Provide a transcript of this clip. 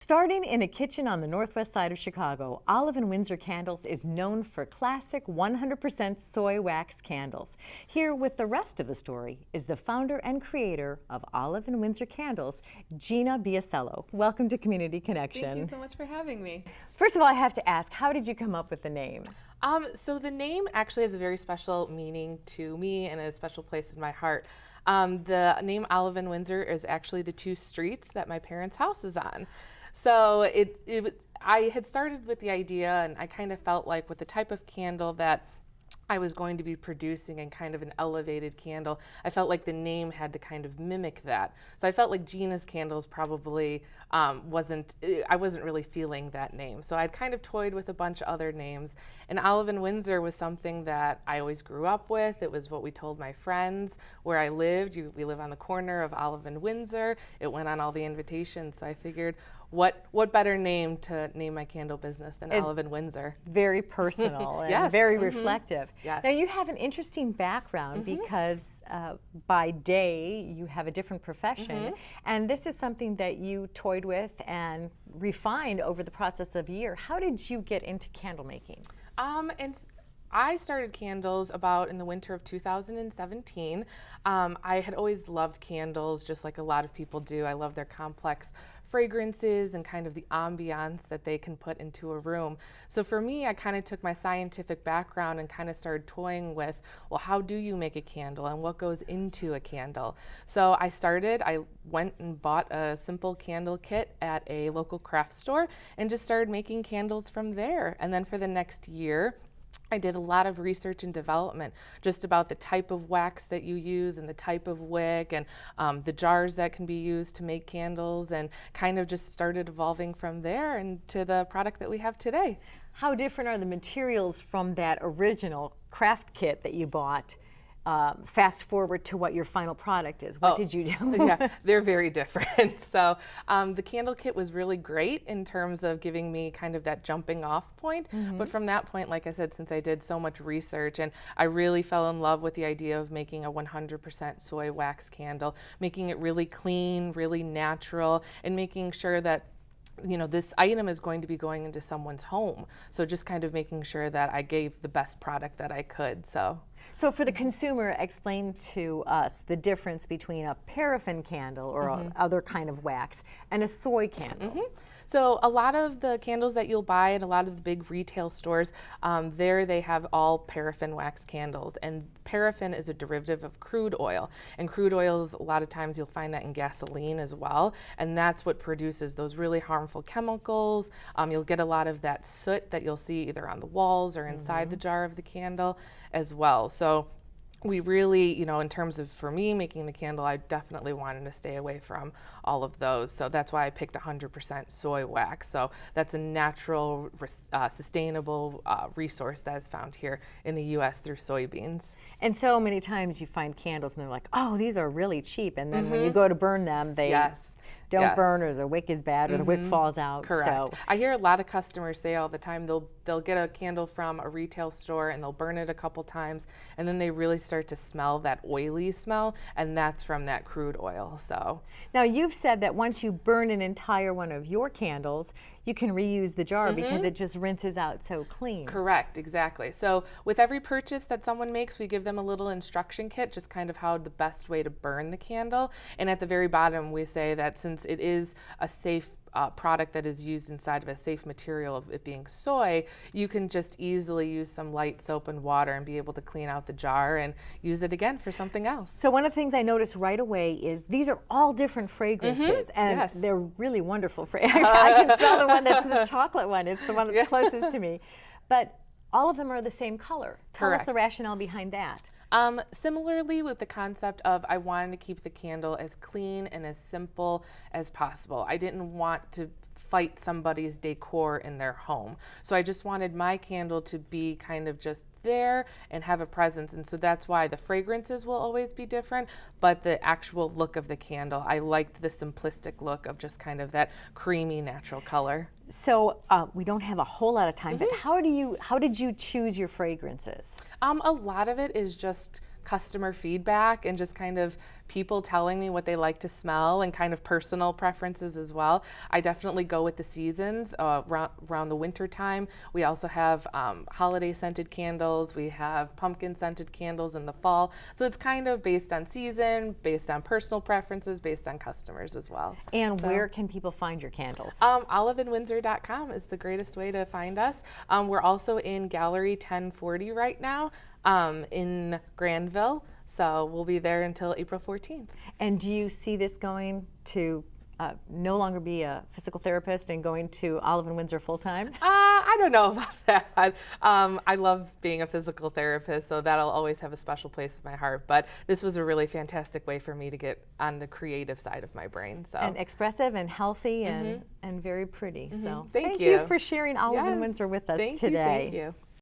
Starting in a kitchen on the northwest side of Chicago, Olive and Windsor Candles is known for classic 100% soy wax candles. Here with the rest of the story is the founder and creator of Olive and Windsor Candles, Gina Biasello. Welcome to Community Connection. Thank you so much for having me. First of all, I have to ask, how did you come up with the name? So the name actually has a very special meaning to me and a special place in my heart. The name Olive and Windsor is actually the two streets that my parents' house is on. So I had started with the idea, and I kind of felt like with the type of candle that I was going to be producing and kind of an elevated candle, I felt like the name had to kind of mimic that. So I felt like Gina's Candles probably I wasn't really feeling that name. So I'd kind of toyed with a bunch of other names, and Olive and Windsor was something that I always grew up with. It was what we told my friends where I lived. We live on the corner of Olive and Windsor. It went on all the invitations, so I figured, what better name to name my candle business than Olive and Windsor? Very personal and Yes. very reflective. Yes. Now you have an interesting background because by day you have a different profession, and this is something that you toyed with and refined over the process of a year. How did you get into candle making? I started candles about in the winter of 2017. I had always loved candles, just like a lot of people do. I love their complex fragrances and kind of the ambiance that they can put into a room. So for me, I kind of took my scientific background and kind of started toying with, well, how do you make a candle and what goes into a candle? So I went and bought a simple candle kit at a local craft store and just started making candles from there. And then for the next year, I did a lot of research and development just about the type of wax that you use and the type of wick and the jars that can be used to make candles, and kind of just started evolving from there and to the product that we have today. How different are the materials from that original craft kit that you bought? Fast forward to what your final product is. What did you do? Yeah, they're very different. So the candle kit was really great in terms of giving me kind of that jumping off point. But from that point, like I said, since I did so much research and I really fell in love with the idea of making a 100% soy wax candle, making it really clean, really natural, and making sure that this item is going to be going into someone's home. So just kind of making sure that I gave the best product that I could. So for the consumer, explain to us the difference between a paraffin candle or other kind of wax and a soy candle. So a lot of the candles that you'll buy at a lot of the big retail stores, they have all paraffin wax candles, and paraffin is a derivative of crude oil, and crude oils, a lot of times you'll find that in gasoline as well, and that's what produces those really harmful chemicals. You'll get a lot of that soot that you'll see either on the walls or inside the jar of the candle as well. So we really, in terms of, for me, making the candle, I definitely wanted to stay away from all of those. So that's why I picked 100% soy wax. So that's a natural, sustainable resource that is found here in the U.S. through soybeans. And so many times you find candles and they're like, oh, these are really cheap. And then when you go to burn them, they don't burn, or the wick is bad, or the wick falls out. Correct. So I hear a lot of customers say all the time they'll get a candle from a retail store and they'll burn it a couple times, and then they really start to smell that oily smell, and that's from that crude oil. So now you've said that once you burn an entire one of your candles, you can reuse the jar because it just rinses out so clean. Correct, exactly. So with every purchase that someone makes, we give them a little instruction kit, just kind of how the best way to burn the candle. And at the very bottom, we say that since it is a safe product that is used inside of a safe material of it being soy, you can just easily use some light soap and water and be able to clean out the jar and use it again for something else. So one of the things I noticed right away is these are all different fragrances, and they're really wonderful. I can smell the one that's the chocolate one. It's the one that's closest to me. But all of them are the same color. Tell us the rationale behind that. Similarly with the concept of, I wanted to keep the candle as clean and as simple as possible. I didn't want to fight somebody's decor in their home. So I just wanted my candle to be kind of just there and have a presence. And so that's why the fragrances will always be different, but the actual look of the candle, I liked the simplistic look of just kind of that creamy natural color. So we don't have a whole lot of time, but how did you choose your fragrances? A lot of it is just customer feedback and just kind of people telling me what they like to smell and kind of personal preferences as well. I definitely go with the seasons around the winter time. We also have holiday scented candles. We have pumpkin scented candles in the fall. So it's kind of based on season, based on personal preferences, based on customers as well. And where can people find your candles? Oliveandwindsor.com is the greatest way to find us. We're also in Gallery 1040 right now in Granville. So we'll be there until April 14th. And do you see this going to no longer be a physical therapist and going to Olive and Windsor full time? I don't know about that. I love being a physical therapist, so that'll always have a special place in my heart. But this was a really fantastic way for me to get on the creative side of my brain. So. And expressive and healthy and very pretty. So Thank you for sharing Olive and Windsor with us today. Thank you.